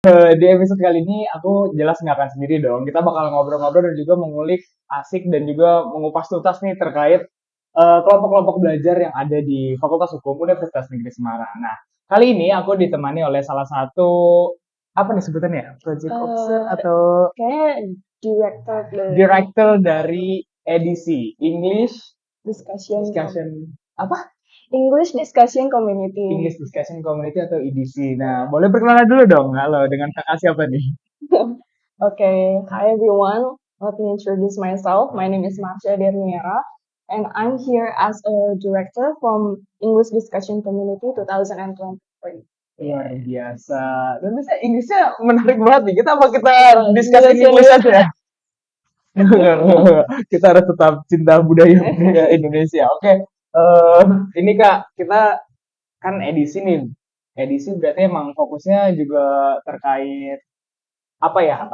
Di episode kali ini aku jelas nggak akan sendiri dong. Kita bakal ngobrol-ngobrol dan juga mengulik asik dan juga mengupas tuntas nih terkait kelompok-kelompok belajar yang ada di Fakultas Hukum Universitas Negeri Semarang. Nah, kali ini aku ditemani oleh salah satu apa nih sebutannya? Project officer eh atau Kayak director dari director dari edisi English discussion Discussion apa? English discussion community. English Discussion Community atau EDC. Nah, boleh perkenalan dulu dong. Halo, dengan kakak siapa nih? Okay, hi everyone. Let me introduce myself. My name is Marsha Derniera, and I'm here as a director from English Discussion Community 2023. Luar biasa. Dan bisa Inggrisnya menarik banget nih. Kita apa kita discussing Discussion English aja ya? Kita harus tetap cinta budaya budaya Indonesia. Oke. Ini Kak, kita kan edisi nih. Edisi berarti emang fokusnya juga terkait apa ya?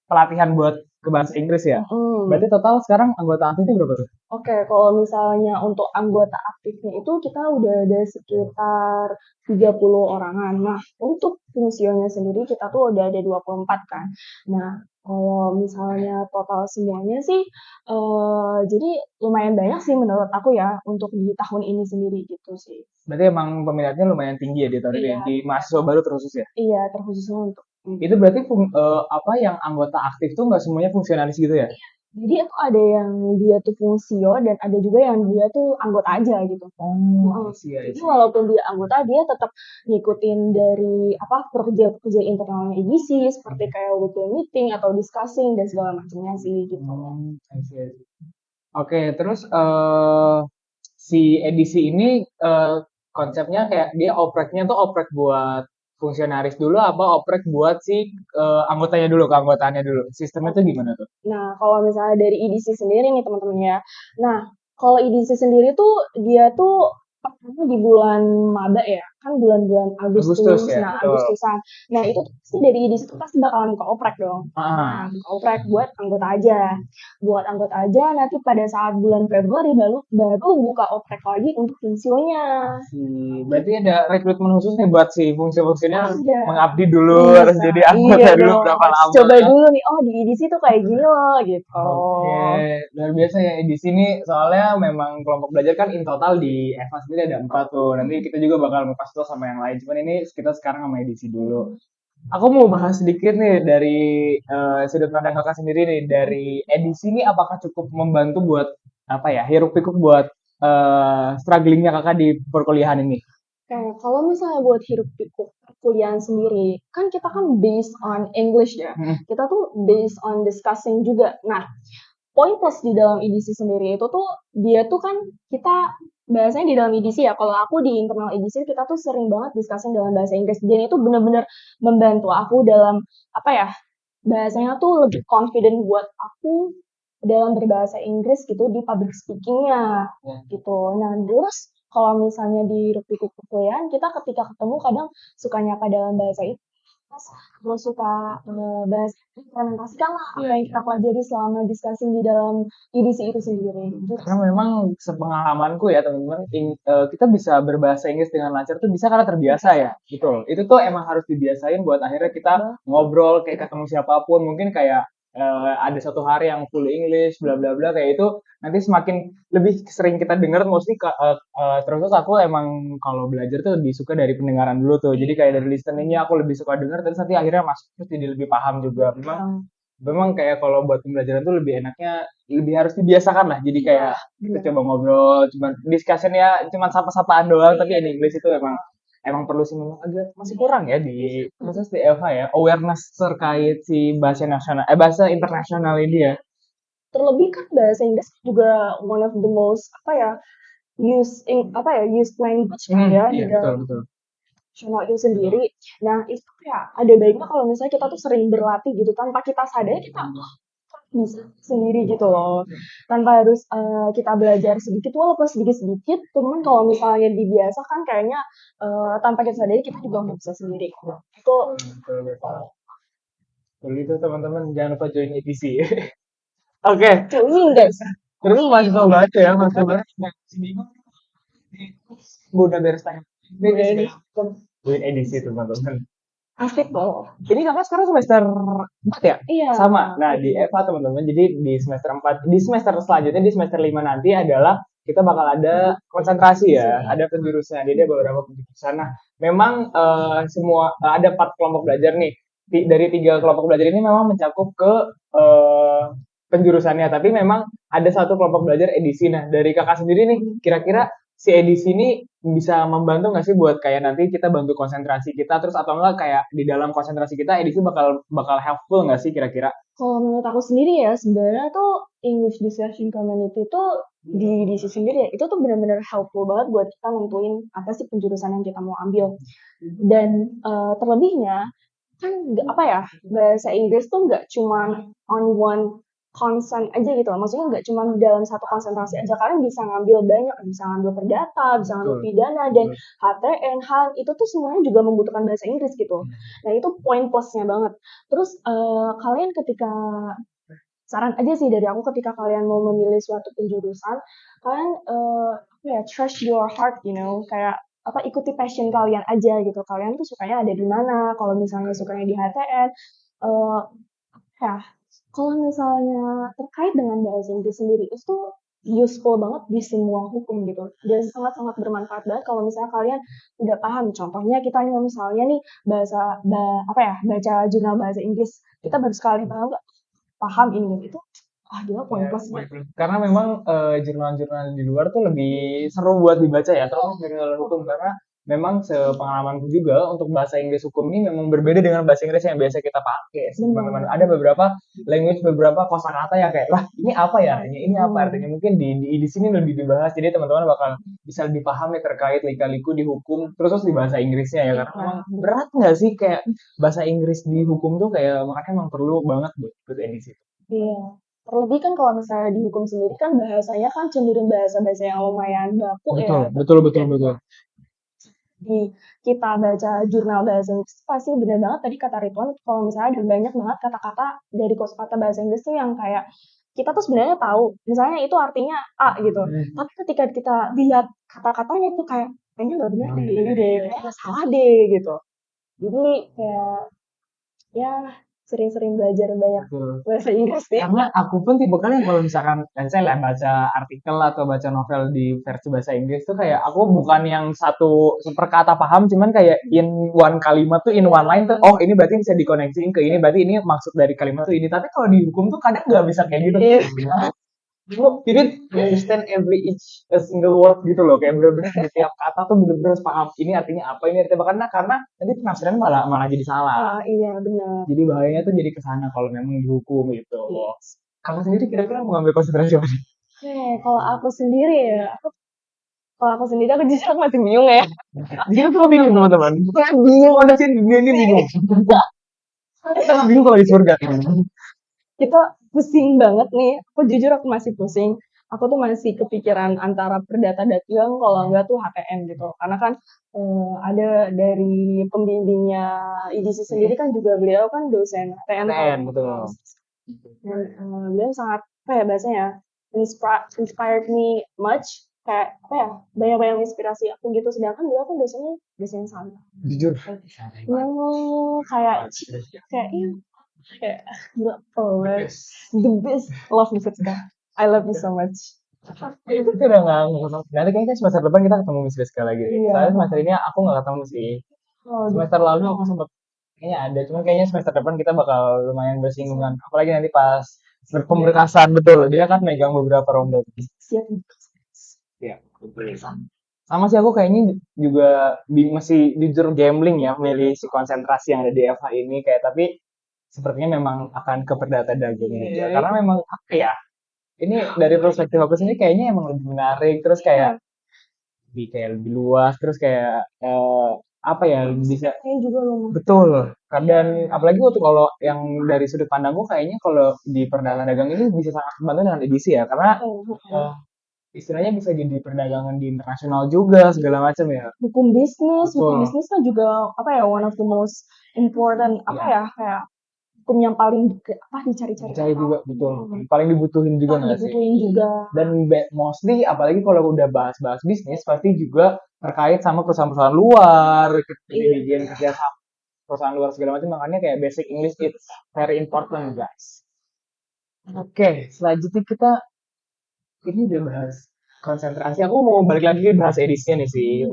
Pelatihan buat ke bahasa Inggris ya. Mm. Berarti total sekarang anggota aktifnya berapa tuh? Oke, kalau misalnya untuk anggota aktifnya itu kita udah ada sekitar 30 orangan. Nah, untuk funsionya sendiri kita tuh udah ada 24 kan. Nah, kalau misalnya total semuanya sih, jadi lumayan banyak sih menurut aku ya untuk di tahun ini sendiri gitu sih. Berarti emang peminatnya lumayan tinggi ya di tahun ini, Iya, di mahasiswa baru terkhusus ya? iya terkhususnya untuk Itu berarti apa yang anggota aktif tuh nggak semuanya fungsionalis gitu ya? jadi itu ada yang dia tuh fungsio dan ada juga yang dia tuh anggota aja gitu. Oh, I Mhm. see, I Jadi see. walaupun dia anggota, dia tetap ngikutin dari apa pekerja-pekerja internalnya edisi seperti kayak weekly meeting atau discussing dan segala macamnya sih gitu. I see, I see. Oke, terus si edisi ini konsepnya kayak dia opreknya tuh oprek buat fungsionaris dulu apa oprek buat si anggotanya dulu, keanggotaannya dulu. Sistemnya tuh gimana tuh? Nah, kalau misalnya dari EDC sendiri nih teman-teman ya. Nah, kalau EDC sendiri tuh dia tuh pertama di bulan maba ya, kan bulan-bulan Agustus Agustus, ya, nah betul. Agustusan. Nah, itu tuh pasti dari EDC tuh pasti bakalan ke oprek dong. Nah, Ah, ke oprek buat anggota aja. Buat anggota aja nanti pada saat bulan Februari baru baru buka oprek lagi untuk funsionya. berarti ada rekrutmen khusus nih buat si fungsi-fungsinya Ada. mengabdi dulu, harus Bisa. jadi Iya anggota dulu dong. berapa Harus lama. coba dulu nih. Oh, di EDC tuh kayak gini loh gitu. Oke, luar biasa ya di sini soalnya memang kelompok belajar kan in total di EVA sendiri ada 4 tuh. Nanti kita juga bakal ngupas tuh sama yang lain. Cuman ini kita sekarang sama edisi dulu. Aku mau bahas sedikit nih dari sudut pandang kakak sendiri nih dari edisi ini apakah cukup membantu buat apa ya hiruk pikuk buat strugglingnya kakak di perkuliahan ini? Kayak kalau misalnya buat hirup pikuk perkuliahan sendiri, kan kita kan based on English ya. Hmm. Kita tuh based on discussing juga. Nah, poin plus di dalam edisi sendiri itu tuh dia tuh kan kita bahasanya di dalam edisi ya. Kalau aku di internal edisi kita tuh sering banget discussing dalam bahasa Inggris. Dan itu benar-benar membantu aku dalam apa ya? Bahasanya tuh lebih confident buat aku dalam berbahasa Inggris gitu di public speaking-nya gitu. Nah, terus kalau misalnya di Rupiah perkuliahan kita ketika ketemu kadang suka nyapa dalam bahasa itu terus suka bahas implementasikan lah apa yang kita pelajari selama diskusi di dalam edisi itu sendiri gitu. Karena memang sepengalamanku ya teman-teman, kita bisa berbahasa Inggris dengan lancar tuh bisa karena terbiasa ya, gitu. Itu tuh emang harus dibiasain buat akhirnya kita ngobrol kayak ketemu siapapun, mungkin kayak ada satu hari yang full English, bla bla bla kayak itu nanti semakin lebih sering kita dengar mostly terus aku emang kalau belajar tuh lebih suka dari pendengaran dulu tuh. Jadi kayak dari listeningnya aku lebih suka dengar terus nanti akhirnya masuk terus jadi lebih paham juga. Memang kayak kalau buat pembelajaran tuh lebih enaknya lebih harus dibiasakan lah. Jadi kayak kita coba ngobrol, cuman discussion ya, cuman sapa-sapaan doang. Tapi in English itu emang perlu sih memang agak masih kurang ya di proses di Eva ya awareness terkait si bahasa nasional bahasa internasional ini ya. Terlebih kan bahasa Inggris juga one of the most apa ya used language kan ya Iya di betul dalam betul. nasional itu sendiri. Nah, itu ya ada baiknya kalau misalnya kita tuh sering berlatih gitu tanpa kita sadari kita bisa sendiri gitu loh. Tanpa harus kita belajar sedikit walaupun sedikit-sedikit, cuman kalau misalnya dibiasakan kayaknya tanpa kita sadari kita juga nggak bisa sendiri. Itu Betul betul. Betul itu teman-teman jangan lupa join ETC. Oke. tuh guys. Terus masih tau baca ya masih baru seminggu udah beres tanya. Ini edisi teman-teman. Asik loh. Ini kakak sekarang semester 4 ya? Iya. Sama. Nah, di EVA teman-teman, jadi di semester 4, di semester selanjutnya, di semester 5 nanti adalah kita bakal ada konsentrasi ya, ada penjurusan, jadi ada beberapa penjurusan. Nah, memang ada 4 kelompok belajar nih. Dari 3 kelompok belajar ini memang mencakup ke penjurusannya, tapi memang ada satu kelompok belajar edisi. Nah, dari kakak sendiri nih, kira-kira si edisi ini bisa membantu nggak sih buat kayak nanti kita bantu konsentrasi kita, terus atau enggak kayak di dalam konsentrasi kita edisi bakal bakal helpful nggak sih kira-kira? Kalau menurut aku sendiri ya, sebenarnya tuh English Discussion Community tuh di DC sendiri ya, itu tuh benar-benar helpful banget buat kita nentuin apa sih penjurusan yang kita mau ambil. Dan terlebihnya kan apa ya, bahasa Inggris tuh nggak cuma on one concern aja gitu loh. Maksudnya nggak cuma dalam satu konsentrasi aja. Kalian bisa ngambil banyak, bisa ngambil perdata, bisa ngambil Betul. pidana, dan HTN, HAN, itu tuh semuanya juga membutuhkan bahasa Inggris gitu. Nah itu poin plusnya banget. Terus kalian ketika, saran aja sih dari aku ketika kalian mau memilih suatu penjurusan, kalian apa ya, trust your heart, kayak apa, ikuti passion kalian aja gitu. Kalian tuh sukanya ada di mana? Kalau misalnya sukanya di HTN, eh ya, kalau misalnya terkait dengan bahasa Inggris sendiri itu useful banget di semua hukum gitu, dan sangat-sangat bermanfaat banget kalau misalnya kalian udah paham. Contohnya kita nih misalnya nih apa ya, baca jurnal bahasa Inggris, kita baru sekali paham ini itu, dia poin plusnya. Karena memang jurnal-jurnal di luar tuh lebih seru buat dibaca ya, terus jurnal hukum karena memang sepengalamanku juga untuk bahasa Inggris hukum ini memang berbeda dengan bahasa Inggris yang biasa kita pakai teman-teman. Ada beberapa language, beberapa kosakata yang kayak lah ini apa ya artinya, ini apa artinya, mungkin di sini lebih dibahas, jadi teman-teman bakal bisa lebih paham ya terkait lika-liku di hukum terus di bahasa Inggrisnya ya, karena memang berat nggak sih kayak bahasa Inggris di hukum tuh kayak makanya emang perlu banget buat ikut edisi. Iya. Terlebih kan kalau misalnya di hukum sendiri kan bahasanya kan cenderung bahasa-bahasa yang lumayan baku ya. Betul. Di kita baca jurnal bahasa Inggris pasti benar banget tadi kata Ridwan, kalau misalnya ada banyak banget kata-kata dari kosakata bahasa Inggris tuh yang kayak kita tuh sebenarnya tahu misalnya itu artinya A gitu, tapi ketika kita lihat kata-katanya tuh kayak kayaknya nggak benar deh, ini deh kayaknya salah deh gitu. Jadi kayak ya sering-sering belajar banyak bahasa Inggris sih. Karena aku pun tipe kali yang kalau misalkan saya lah baca artikel atau baca novel di versi bahasa Inggris tuh kayak aku bukan yang satu per kata paham, cuman kayak in one kalimat tuh, in one line tuh, oh ini berarti bisa dikoneksiin ke ini, berarti ini maksud dari kalimat tuh ini. Tapi kalau di hukum tuh kadang nggak bisa kayak gitu. You didn't understand each single word gitu loh, kayak bener-bener di tiap kata tuh bener-bener harus paham ini artinya apa, ini artinya apa, karena nanti penafsiran malah jadi salah. Iya benar. Jadi bahayanya tuh jadi kesana kalau memang dihukum gitu. Kamu sendiri kira-kira mau ngambil konsentrasi apa nih? Kalau aku sendiri ya, aku jujur masih bingung ya. Dia tuh bingung teman-teman. Saya bingung, ada sih dunia ini bingung. Kita nggak bingung kalau di surga. Kita pusing banget nih. Aku jujur aku masih pusing. Aku tuh masih kepikiran antara perdata dagang kalau enggak tuh HTN gitu. Karena kan ada dari pembimbingnya IDC sendiri kan juga beliau kan dosen HTN. Betul. Dan beliau sangat apa ya bahasanya, inspired me much, kayak apa ya, banyak inspirasi aku gitu. Sedangkan beliau kan dosennya dosen santai. Jujur. Kayak iya, kayak gila, the best, love Miss Rizka, I love you so much. Itu udah nggak nanti kayaknya semester depan kita ketemu Miss Rizka lagi. Iya. Soalnya semester ini aku nggak ketemu sih. Semester lalu aku sempat kayaknya ada, cuman kayaknya semester depan kita bakal lumayan bersinggungan. Apalagi nanti pas pemberkasan, betul. Dia kan megang beberapa ronde. Siap. Ya, sama sih aku kayaknya juga masih jujur gambling ya milih si konsentrasi yang ada di FH ini, kayak tapi sepertinya memang akan ke perdata dagang aja. Karena memang apa ya, ini dari perspektif aku sendiri kayaknya emang lebih menarik, terus kayak lebih luas, terus kayak apa ya, bisa juga loh. betul. Dan apalagi untuk kalau yang dari sudut pandangku kayaknya kalau di perdata dagang ini bisa sangat membantu dengan edisi ya, karena istilahnya bisa jadi perdagangan di internasional juga segala macam ya. Hukum bisnis kan juga apa ya, one of the most important apa ya, kayak hukum yang paling dicari-cari. Dicari juga, betul. Paling dibutuhin juga nggak sih? Dibutuhin juga. Dan mostly apalagi kalau udah bahas-bahas bisnis pasti juga terkait sama perusahaan-perusahaan luar, kerjasama perusahaan luar segala macam, makanya kayak basic English it's very important guys. Oke, selanjutnya kita ini udah bahas konsentrasi. Aku mau balik lagi ke bahas edisinya nih sih.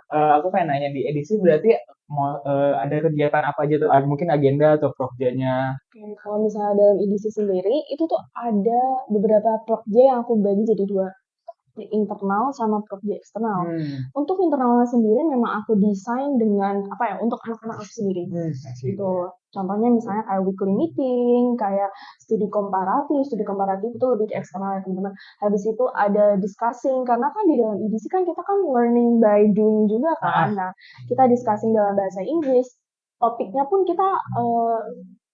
Aku pengen nanya di edisi berarti mau ada kegiatan apa aja tuh? Mungkin agenda atau projectnya. Oke, kalau misalnya dalam edisi sendiri, itu tuh ada beberapa project yang aku bagi jadi dua. Project internal sama project eksternal. Untuk internalnya sendiri memang aku desain dengan apa ya, untuk anak-anak aku sendiri. Gitu. Contohnya misalnya kayak weekly meeting, kayak studi komparatif itu lebih ke eksternal ya teman-teman. Habis itu ada discussing, karena kan di dalam edisi kan kita kan learning by doing juga kan. Nah, kita discussing dalam bahasa Inggris, topiknya pun kita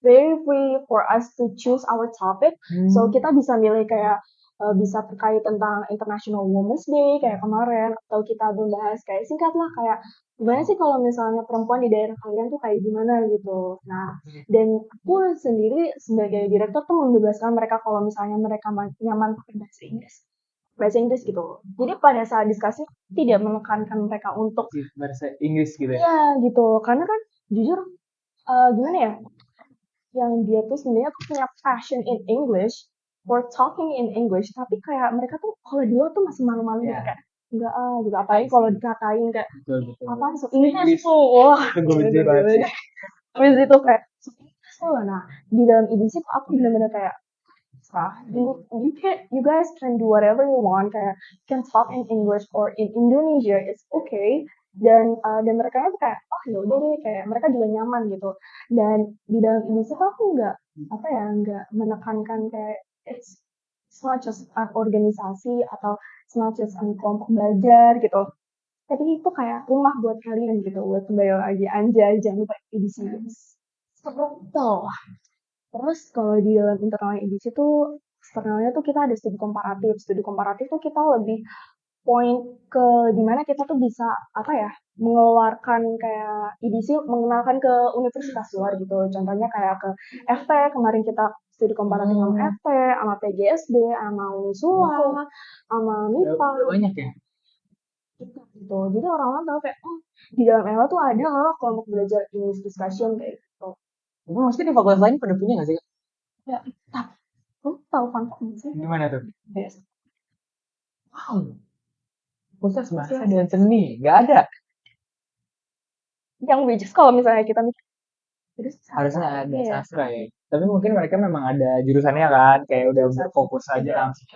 very free for us to choose our topic. So kita bisa milih kayak bisa terkait tentang International Women's Day kayak kemarin, atau kita membahas kayak singkat lah kayak gimana sih kalau misalnya perempuan di daerah kalian tuh kayak gimana gitu. Nah, dan aku sendiri sebagai direktur tuh membebaskan mereka kalau misalnya mereka nyaman pakai bahasa Inggris gitu. Jadi pada saat diskusi tidak menekankan mereka untuk bahasa Inggris gitu ya? Iya gitu, karena kan jujur gimana ya, yang dia tuh sebenarnya tuh punya passion in English, for talking in English, tapi kayak mereka tuh kalau di luar tuh masih malu-malu gitu kayak enggak gitu, apalagi kalau dikatain kayak apaan so Inggris tuh, wah Itu banget. habis itu kayak so Inggris tuh. Nah, di dalam edisi tuh aku bener-bener kayak you guys can do whatever you want, kayak you can talk in English or in Indonesia, it's okay. Dan mereka tuh kayak oh ya udah deh, kayak mereka juga nyaman gitu. Dan di dalam edisi tuh aku nggak menekankan kayak it's not just an organisasi atau it's not just an kelompok belajar gitu, tapi itu kayak rumah buat kalian gitu, buat kembali lagi anjay jangan lupa edisi tuh. Terus kalau di dalam internal edisi tuh eksternalnya tuh kita ada studi komparatif. Studi komparatif tuh kita lebih point ke dimana kita tuh bisa apa ya, mengeluarkan kayak edisi, mengenalkan ke universitas luar gitu. Contohnya kayak ke FT, kemarin kita studi komparatif sama FT, sama PGSD, sama Unisula, sama MIPA. Banyak ya? Gitu. Jadi orang-orang tahu kayak oh di dalam ELA tuh ada loh kelompok belajar English discussion kayak gitu. Maksudnya di fakultas lain pada punya nggak sih? Ya, tapi lu tahu fun fact nggak sih? Gimana tuh? Yes. Wow. Fakultas bahasa dan seni nggak ada. Yang which is kalau misalnya kita mikir terus Harusnya ada sastra ya. Tapi mungkin mereka memang ada jurusannya kan, kayak udah berfokus aja langsung.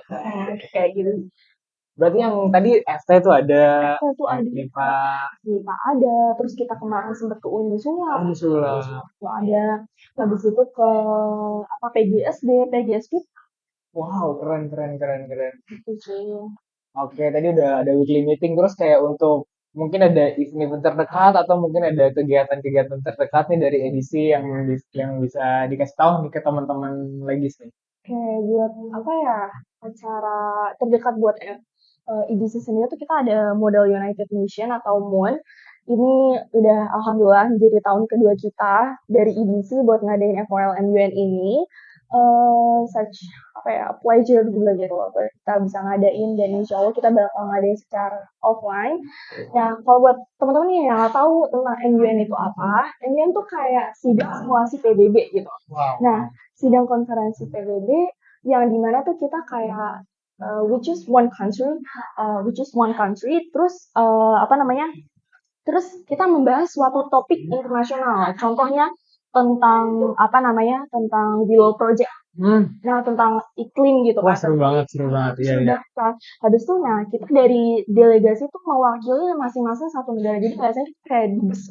Kayak gitu. Berarti yang tadi FT tuh ada, FT tuh ada, MIPA ada, terus kita kemarin sempat ke Unisula. tuh Ada, habis itu ke apa PGSD. Wow, keren. Gitu sih. Oke, tadi udah ada weekly meeting, terus kayak untuk mungkin ada event terdekat atau mungkin ada kegiatan-kegiatan terdekat nih dari edisi yang bisa dikasih tahu nih ke teman-teman lagi sih. Oke, buat apa ya, acara terdekat buat edisi sendiri tuh kita ada Model United Nation atau MUN. Ini udah alhamdulillah jadi tahun kedua kita dari edisi buat ngadain FOLMUN ini. Such apa ya, pleasure juga gitu loh kita bisa ngadain, dan insya Allah kita bakal ngadain secara offline. Nah, kalau buat teman-teman nih yang nggak tahu tentang MUN itu apa, MUN tuh kayak sidang simulasi PBB gitu. Nah, sidang konferensi PBB yang dimana tuh kita kayak which is one country, terus terus kita membahas suatu topik internasional. Contohnya tentang Willow Project. Nah, tentang iklim gitu kan. Wah, seru banget. Iya. Habis itu, nah kita dari delegasi tuh mewakili masing-masing satu negara. Jadi biasanya kita kayak dubes.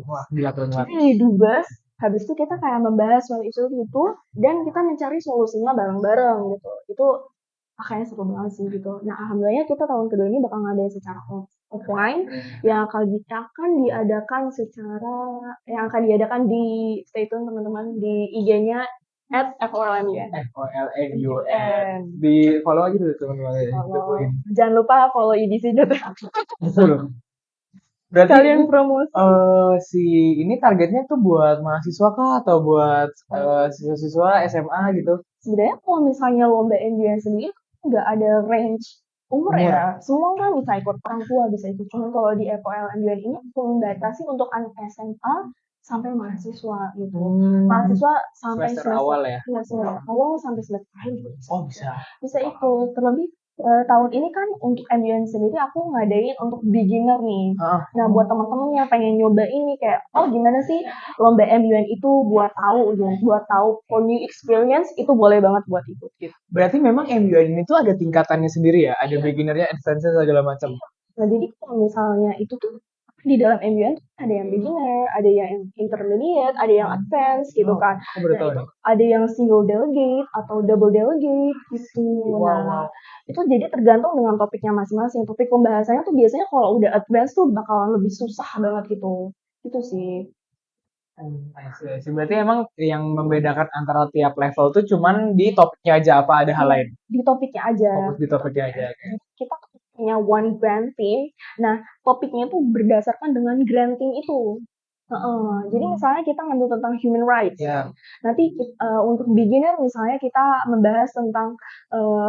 Wah, gila banget. Dubes. Habis itu kita kayak membahas soal isu itu dan kita mencari solusinya bareng-bareng gitu. Itu makanya seru banget sih gitu. Nah, alhamdulillah kita tahun kedua ini bakal ngadain secara offline yang akan diadakan di stay tune teman-teman di IG-nya @FOLMUN. Di follow aja tuh teman-teman. Jangan lupa follow edisi juga. Berarti kalian promosi. Ini targetnya tuh buat mahasiswa kah atau buat siswa-siswa SMA gitu? Sebenarnya kalau misalnya lomba MUN sendiri nggak ada range Umur Umur. ya, semua kan bisa ikut, orang tua bisa ikut. Cuman kalau di FOL MBN ini membatasi untuk anak SMA sampai mahasiswa gitu. Mahasiswa sampai Semester awal ya. semester awal sampai semester akhir juga bisa. Oh bisa. Bisa ikut. Terlebih tahun ini kan untuk MBN sendiri aku ngadain untuk beginner nih. Ah, Nah, buat teman-teman yang pengen nyoba ini kayak, oh gimana sih lomba MBN itu buat tahu gitu, buat tahu for new experience itu boleh banget buat ikut gitu. berarti memang MUN ini tuh ada tingkatannya sendiri ya, ada beginnernya, advance segala macam. Nah, jadi kalau misalnya itu tuh di dalam MUN tuh ada yang beginner, ada yang intermediate, ada yang advance gitu Oh, kan. aku baru Nah, tahu itu nih. ada yang single delegate atau double delegate gitu. Nah, itu jadi tergantung dengan topiknya masing-masing. Topik pembahasannya tuh biasanya kalau udah advance tuh bakalan lebih susah banget gitu. Itu sih. I see, I see. Berarti emang yang membedakan antara tiap level tuh cuman di topiknya aja, apa ada hal lain? Di topiknya aja. Fokus di topiknya aja. Kita punya one grant team. Nah, topiknya itu berdasarkan dengan grant team itu. Jadi misalnya kita ngambil tentang human rights. Ya. Nanti untuk beginner misalnya kita membahas tentang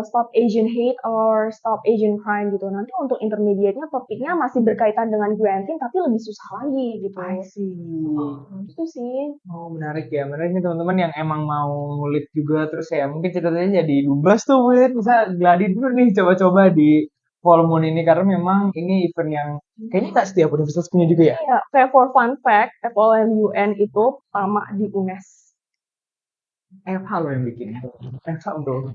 stop Asian hate or stop Asian crime gitu. Nanti untuk intermediate-nya topiknya masih berkaitan dengan granting tapi lebih susah lagi gitu. I see. Itu sih. Oh menarik ya, menarik nih teman-teman yang emang mau ngulik juga terus ya mungkin ceritanya jadi dubes tuh mungkin bisa gladi dulu nih coba-coba di Full Moon ini karena memang ini event yang kayaknya nggak setiap universitas punya juga ya. Iya, kayak for fun fact, FOMUN itu pertama di UNES. FH loh yang bikin. FH bro.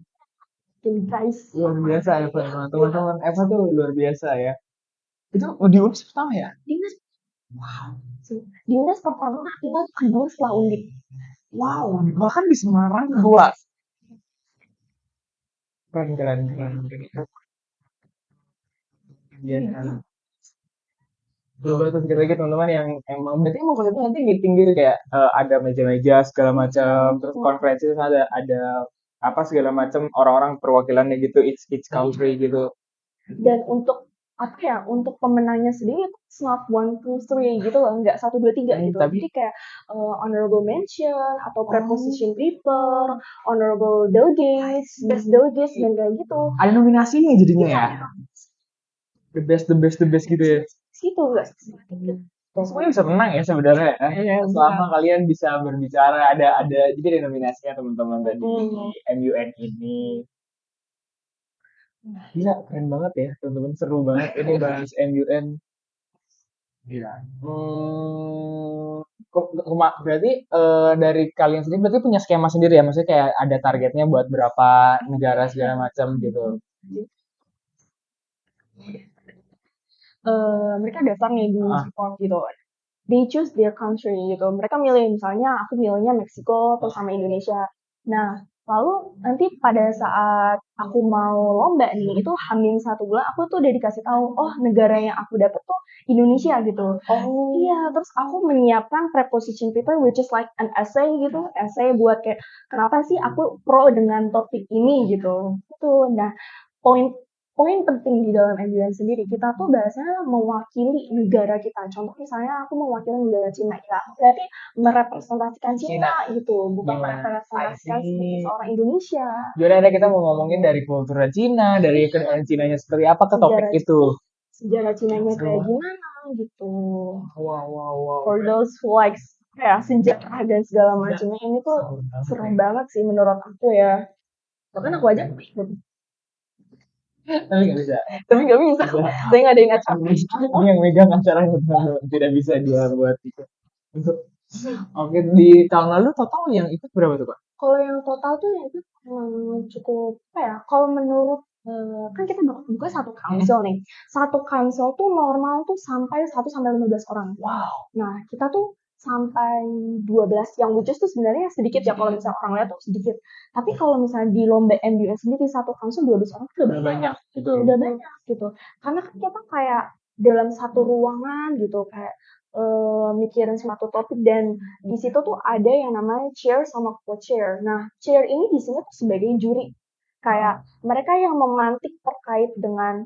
Jadi guys, Luar biasa FH teman-teman. FH tuh luar biasa ya. Itu di UNS pertama ya? di UNES, di UNES pertama kita kedua setelah Undip. Wow, bahkan di Semarang dua. Keren, keren, keren. Iya. Coba tuh kita lagi teman-teman yang emang berarti emang konsepnya nanti meeting gitu kayak ada meja-meja segala macam terus konferensi terus ada apa segala macam orang-orang perwakilannya gitu each country gitu. Dan untuk apa ya, untuk pemenangnya sendiri itu it's not one two three gitu loh, nggak satu dua tiga gitu. Tapi Jadi kayak honorable mention atau preposition paper, honorable delegates, best delegates dan kayak gitu. ada nominasinya jadinya ya. The best the best gitu ya. Gitu nggak? Semuanya bisa menang ya sebenarnya. Selama kalian bisa berbicara ada jadi ada nominasinya teman-teman tadi di MUN ini. Gila, keren banget ya teman-teman, seru banget ini bahas MUN. Gila. Berarti dari kalian sendiri berarti punya skema sendiri ya, maksudnya kayak ada targetnya buat berapa negara segala macam gitu. Mereka daftar nih di form gitu. They choose their country gitu. Mereka milih, misalnya aku milihnya Meksiko terus sama Indonesia. Nah, lalu nanti pada saat aku mau lomba nih, itu Hamin 1 bulan aku tuh udah dikasih tahu, oh negara yang aku dapet tuh Indonesia gitu. Oh iya, terus aku menyiapkan preposition paper which is like an essay gitu, essay buat kayak kenapa sih aku pro dengan topik ini gitu. Itu. Nah, poin poin penting di dalam MBN sendiri, kita tuh bahasanya mewakili negara kita. Contoh misalnya aku mewakili negara Cina, ya berarti merepresentasikan Cina gitu, bukan merepresentasikan seorang Indonesia. Jadi ada kita mau ngomongin dari kultur Cina, dari keadaan Cinanya seperti apa ke topik itu. Sejarah Cinanya kayak gimana gitu. Wow. For those who likes kayak sejarah dan segala macamnya, ini tuh seru banget sih menurut aku ya. Bahkan aku aja Tapi nggak bisa. Saya ngadain acara. Ini yang megang acaranya tidak bisa dia buat itu. Oke, di tahun lalu total yang ikut berapa tuh Pak? Kalau yang total tuh yang ikut cukup apa ya? Kalau menurut kan kita buka satu council nih. Satu council tuh normal tuh sampai 1 sampai 15 orang. Wow. Nah, kita tuh sampai 12 yang which is tuh sebenarnya sedikit ya kalau misalnya orang lihat tuh sedikit. Tapi kalau misalnya di lomba MBA sendiri satu council 12 orang tuh udah banyak. Itu Udah banyak gitu. Karena kan kita kayak dalam satu ruangan gitu kayak mikirin suatu topik dan di situ tuh ada yang namanya chair sama co-chair. Nah, chair ini di sini tuh sebagai juri. Kayak mereka yang memantik terkait dengan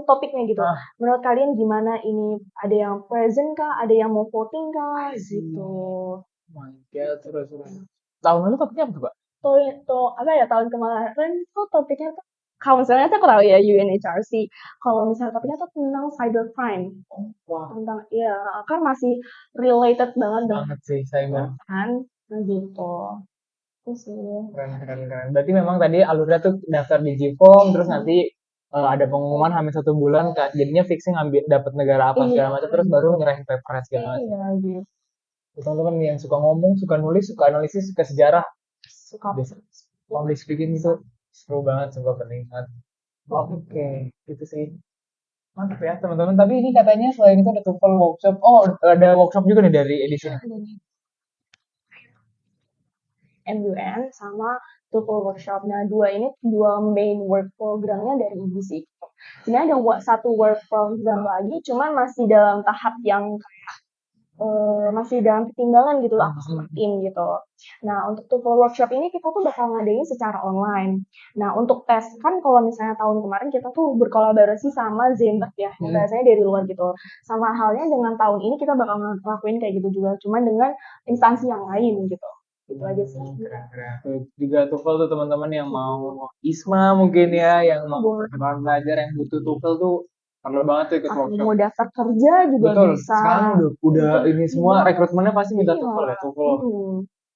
topiknya gitu. Menurut kalian gimana ini? Ada yang present kah? Ada yang mau voting kah? Gitu. My God, terus. Tahun lalu topiknya apa tuh Pak? Tahun kemarin tuh topiknya tuh Kalau misalnya tuh aku tahu ya UNHRC. Kalau misalnya topiknya tuh tentang cybercrime, Wah, tentang ya kan masih related banget dengan banget sih cyber. kan, nah gitu. Itu sih. Keren, keren, keren. Berarti memang tadi alurnya tuh daftar di JPOM, terus nanti ada pengumuman hamil 1 bulan, Kak. Jadinya fixing ambil dapat negara apa Iya, segala macam, terus baru nyerahin paper segala macam. iya gitu. Teman-teman yang suka ngomong, suka nulis, suka analisis, suka sejarah, Suka bisa public speaking itu seru banget, sumpah penting banget. Oke, itu sih. Mantap ya teman-teman. Tapi ini katanya selain itu ada TOEFL workshop. Oh, ada workshop juga nih dari edisi ini. MUN sama TOEFL workshop. Nah, dua main work programnya dari IBC. Sebenarnya ada satu work program lagi, cuman masih dalam tahap yang masih dalam pertimbangan gitu lah sama tim gitu. Nah, untuk TOEFL workshop ini kita tuh bakal ngadain secara online. Nah, untuk tes kan kalau misalnya tahun kemarin kita tuh berkolaborasi sama Zendesk ya, yang biasanya dari luar gitu. Sama halnya dengan tahun ini kita bakal ngelakuin kayak gitu juga, cuman dengan instansi yang lain gitu. Gitu aja sih. Keren-keren. Tuh, juga TOEFL tuh teman-teman yang mau ISMA mungkin ya, yang mau belajar yang butuh TOEFL tuh perlu banget tuh ikut Atau workshop. mau daftar kerja juga Betul. bisa. Sekarang udah ini semua rekrutmennya pasti minta Iya. TOEFL ya, TOEFL.